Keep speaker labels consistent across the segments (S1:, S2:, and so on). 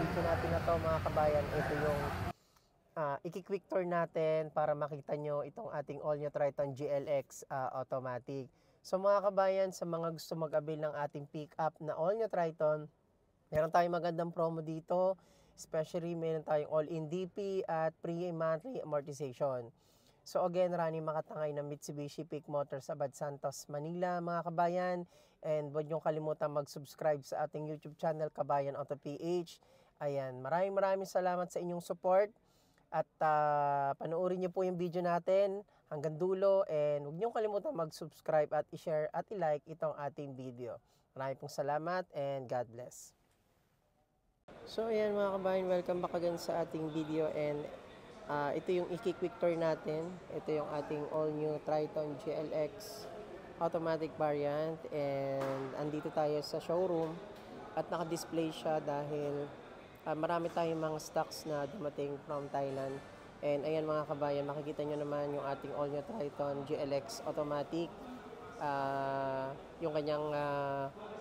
S1: video natin na to mga kabayan, ito yung i-quick tour natin para makita nyo itong ating All New Triton GLX automatic. So mga kabayan, sa mga gusto mag-avail ng ating pick up na All New Triton, meron tayong magandang promo dito. Especially meron tayong all-in DP at pre-monthly amortization. So again, running makatangay ng Mitsubishi Peak Motors sa Bad Santos, Manila mga kabayan. And huwag niyong kalimutan mag-subscribe sa ating YouTube channel, Kabayan Auto PH. Ayan, maraming salamat sa inyong support. At panoorin niyo po yung video natin hanggang dulo. And huwag niyong kalimutan mag-subscribe at i-share at i-like itong ating video. Maraming pong salamat and God bless. So ayan mga kabayan, welcome back again sa ating video. And ito yung i-quick tour natin. Ito yung ating all new Triton GLX automatic variant. And andito tayo sa showroom at naka-display siya dahil marami tayong mga stocks na dumating from Thailand. And ayan mga kabayan, makikita nyo naman yung ating all new Triton GLX automatic. Yung kanyang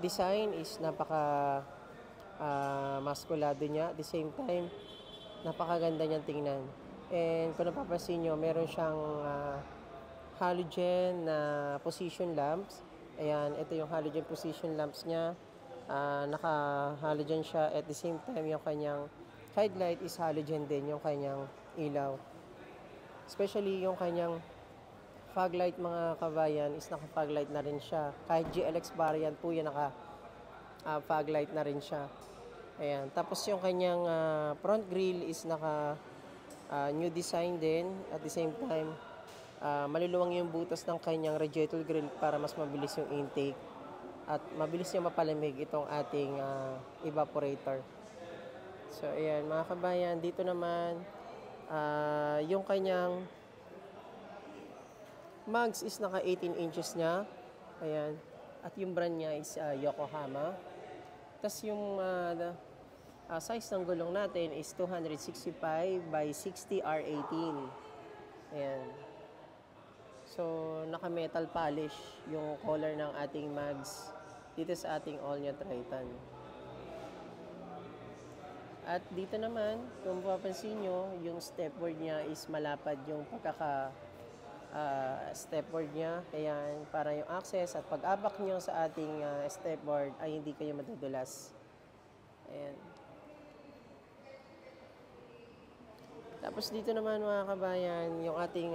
S1: design is napaka maskulado niya. At the same time, napakaganda niyang tingnan. And kung napapansin nyo, meron siyang halogen na position lamps. Ayan, ito yung halogen position lamps niya. Naka-halogen siya. At the same time, yung kanyang headlight is halogen din, yung kanyang ilaw. Especially yung kanyang fog light mga kabayan is naka-fog light na rin siya. Kahit GLX variant po yan, fog light na rin siya. Ayan. Tapos yung kanyang front grille is naka new design din. At the same time, maluluwang yung butas ng kanyang radiator grille para mas mabilis yung intake. At mabilis yung mapalamig itong ating evaporator. So ayan mga kabayan, dito naman yung kanyang mags is naka 18 inches niya. Ayan. At yung brand niya is Yokohama. Tapos yung size ng gulong natin is 265 by 60 R18. Ayan. So, naka-metal polish yung color ng ating mags dito sa ating all new Triton. At dito naman, kung mapapansin nyo, yung stepboard niya is malapad yung stepboard niya. Ayan, para yung access at pag-abak nyo sa ating stepboard ay hindi kayo madudulas. Ayan. Tapos dito naman mga kabayan, yung ating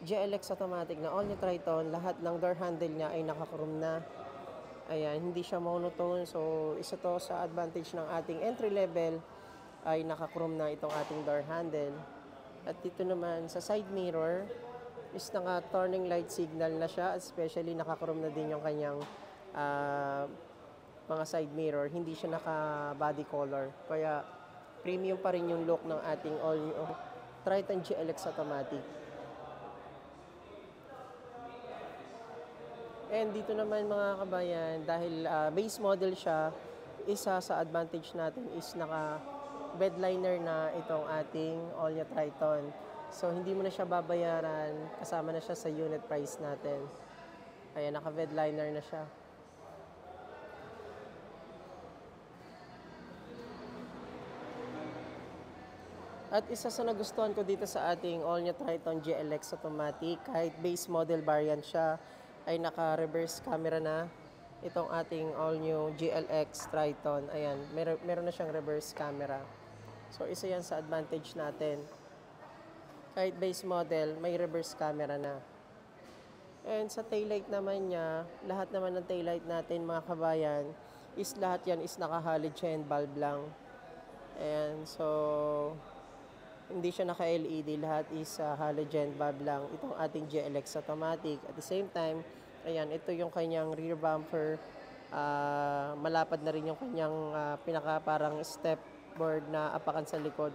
S1: GLX automatic na all new Triton, lahat ng door handle niya ay naka-chrome na. Ayan, hindi siya monotone. So, isa to sa advantage ng ating entry level ay naka-chrome na itong ating door handle. At dito naman sa side mirror is naka-turning light signal na siya, especially naka-chrome na din yung kanyang mga side mirror. Hindi siya naka-body color. Kaya premium pa rin yung look ng ating all new Triton GLX automatic. And dito naman mga kabayan, dahil base model siya, isa sa advantage natin is naka-bedliner na itong ating all new Triton. So, hindi mo na siya babayaran, kasama na siya sa unit price natin. Ayan, naka-bedliner na siya. At isa sa nagustuhan ko dito sa ating all new Triton GLX automatic, kahit base model variant siya, ay naka-reverse camera na itong ating all new GLX Triton. Ayan, meron na siyang reverse camera. So, isa yan sa advantage natin. Kahit base model, may reverse camera na. And sa taillight naman niya, lahat naman ng taillight natin mga kabayan, is lahat yan is naka-halogen bulb lang. And so, hindi siya naka-LED, lahat is halogen bulb lang. Itong ating GLX automatic. At the same time, ayan, ito yung kanyang rear bumper. Malapad na rin yung kanyang pinaka parang step board na apakan sa likod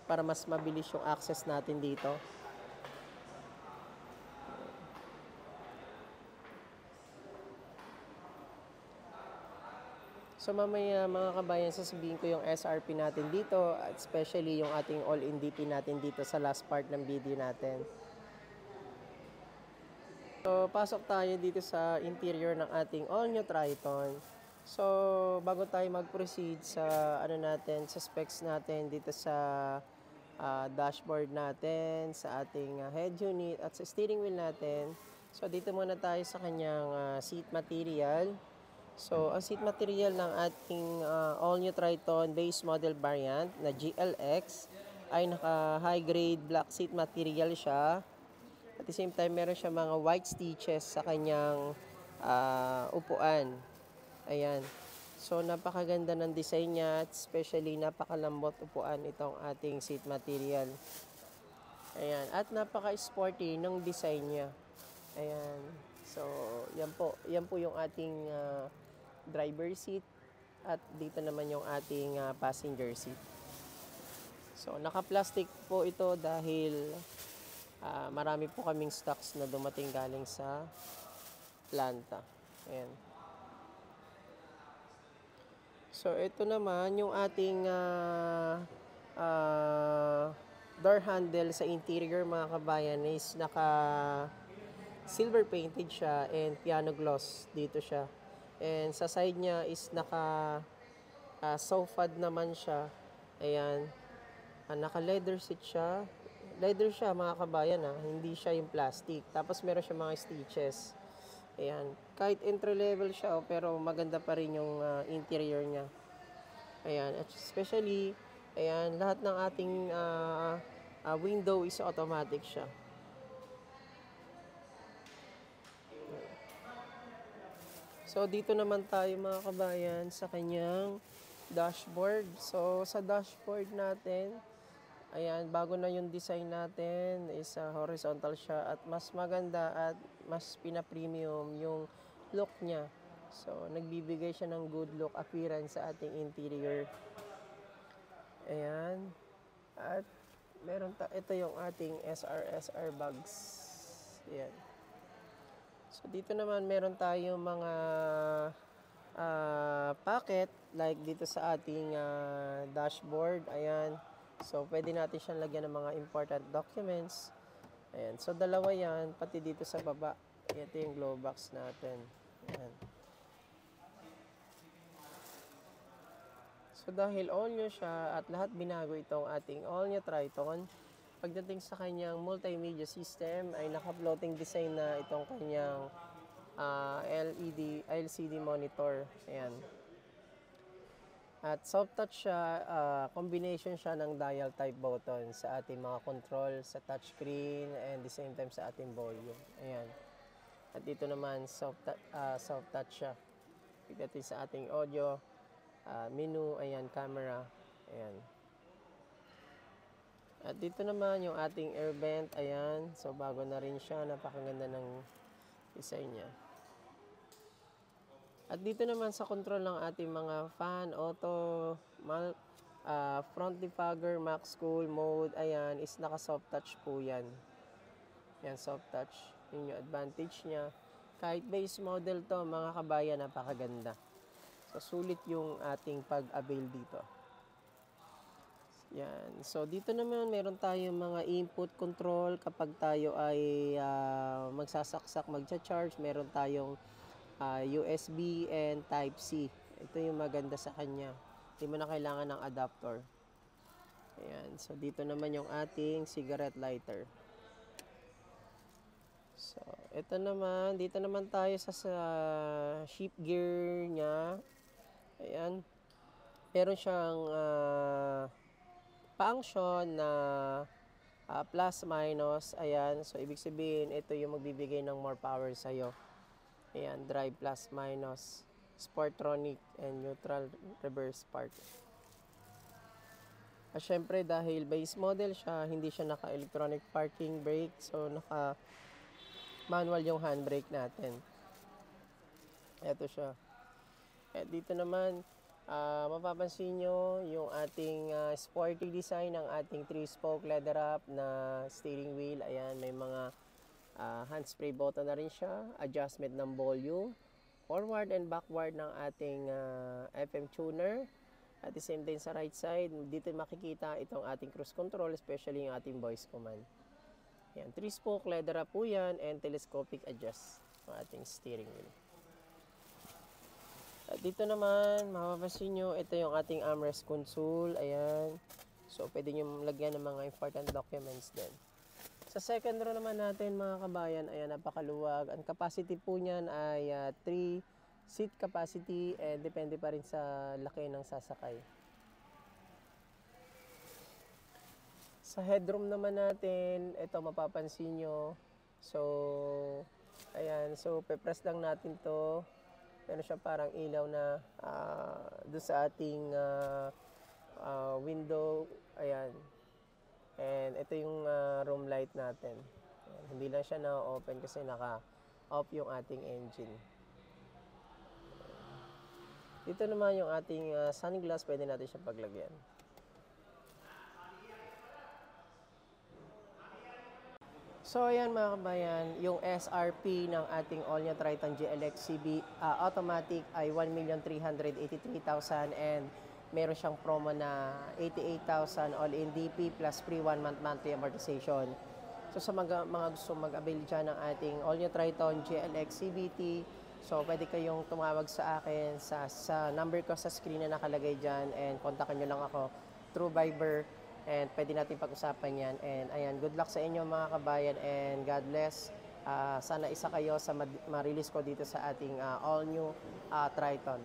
S1: para mas mabilis yung access natin dito. So mamaya mga kabayan, sasabihin ko yung SRP natin dito, at especially yung ating all-in DP natin dito sa last part ng video natin. So pasok tayo dito sa interior ng ating all new Triton. So, bago tayo mag-proceed sa ano natin, sa specs natin dito sa dashboard natin, sa ating head unit at sa steering wheel natin. So, dito muna tayo sa kanyang seat material. So, ang seat material ng ating all-new Triton base model variant na GLX ay naka high grade black seat material siya. At the same time, meron siya mga white stitches sa kanyang upuan. Ayan. So, napakaganda ng design niya at especially napakalambot upuan itong ating seat material. Ayan. At napaka-sporty ng design niya. Ayan. So, yan po. Yan po yung ating driver seat. At dito naman yung ating passenger seat. So, naka-plastic po ito dahil marami po kaming stocks na dumating galing sa planta. Ayan. So, ito naman yung ating door handle sa interior mga kabayan is naka silver painted siya and piano gloss dito siya. And sa side niya is naka sofad naman siya. Ayan. Naka leather seat siya. Leather siya mga kabayan hindi siya yung plastic. Tapos meron siya mga stitches. Ayan. Kahit entry level siya pero maganda pa rin yung interior niya. Ayan. At especially, ayan, lahat ng ating window is automatic siya. So, dito naman tayo mga kabayan sa kanyang dashboard. So, sa dashboard natin, ayan, bago na yung design natin is horizontal siya at mas maganda at mas pina-premium yung look niya. So, nagbibigay siya ng good look appearance sa ating interior. Ayan. At ito yung ating SR bags. Ayan. So, dito naman meron tayong mga packet like dito sa ating dashboard. Ayan. So, pwede natin siyang lagyan ng mga important documents. Ayan. So, dalawa yan, pati dito sa baba. Ito yung glove box natin. Ayan. So, dahil all new siya at lahat binago itong ating all new Triton, pagdating sa kanyang multimedia system ay naka-floating design na itong kanyang LCD monitor. Ayan. At soft touch siya, combination siya ng dial type button sa ating mga control sa touchscreen and the same time sa ating volume. Ayan. At dito naman soft touch siya. Pagdating sa ating audio, menu, ayan, camera. Ayan. At dito naman yung ating air vent, ayan. So bago na rin siya, napakaganda ng design niya. At dito naman sa control ng ating mga fan, auto, front defogger, max cool mode, ayan, is naka soft touch po yan. Yan, soft touch. Yun yung advantage niya. Kahit base model to, mga kabayan, napakaganda. So, sulit yung ating pag-avail dito. Yan. So, dito naman, meron tayong mga input control kapag tayo ay magsasaksak, magcha-charge. Meron tayong USB and Type-C. Ito yung maganda sa kanya. Hindi mo na kailangan ng adapter. Ayan. So, dito naman yung ating cigarette lighter. So, ito naman. Dito naman tayo sa shift gear niya. Ayan. Meron siyang function na plus minus. Ayan. So, ibig sabihin, ito yung magbibigay ng more power sa'yo. Ayan, drive plus minus, Sportronic and neutral reverse park. At syempre dahil base model siya, hindi siya naka-electronic parking brake. So naka-manual yung handbrake natin. Ito siya. At dito naman, mapapansin nyo yung ating sporty design ng ating 3-spoke leather wrap na steering wheel. Ayan, may mga handspray button na rin siya, adjustment ng volume, forward and backward ng ating FM tuner. At the same time sa right side, dito makikita itong ating cruise control, especially yung ating voice command. Yan, 3-spoke leather wrap po yan and telescopic adjust ng ating steering wheel. At dito naman, mapapansin nyo, ito yung ating armrest console. Ayan. So, pwede nyo lagyan ng mga important documents din. Sa second row naman natin, mga kabayan, ayan, napakaluwag. Ang capacity po niyan ay 3 seat capacity and depende pa rin sa laki ng sasakay. Sa headroom naman natin, ito mapapansin nyo. So, ayan. So, pe-press lang natin to. Meron siya parang ilaw na doon sa ating window. Ayan. And ito yung room light natin. Ayan. Hindi lang siya na-open kasi naka-off yung ating engine. Dito naman yung ating sunglass, pwede natin siya paglagyan. So ayan mga kabayan, yung SRP ng ating all-new Triton GLX CB automatic ay 1,383,000 and meron siyang promo na 88,000 all-in DP plus free 1 month monthly amortization. So sa mga gusto mag-avail dyan ng ating all-new Triton GLX CVT, so pwede kayong tumawag sa akin sa number ko sa screen na nakalagay dyan and kontakin nyo lang ako through Viber. And pwede natin pag-usapan yan. And ayan, good luck sa inyo mga kabayan and God bless. Sana isa kayo sa ma-release ko dito sa ating all-new Triton.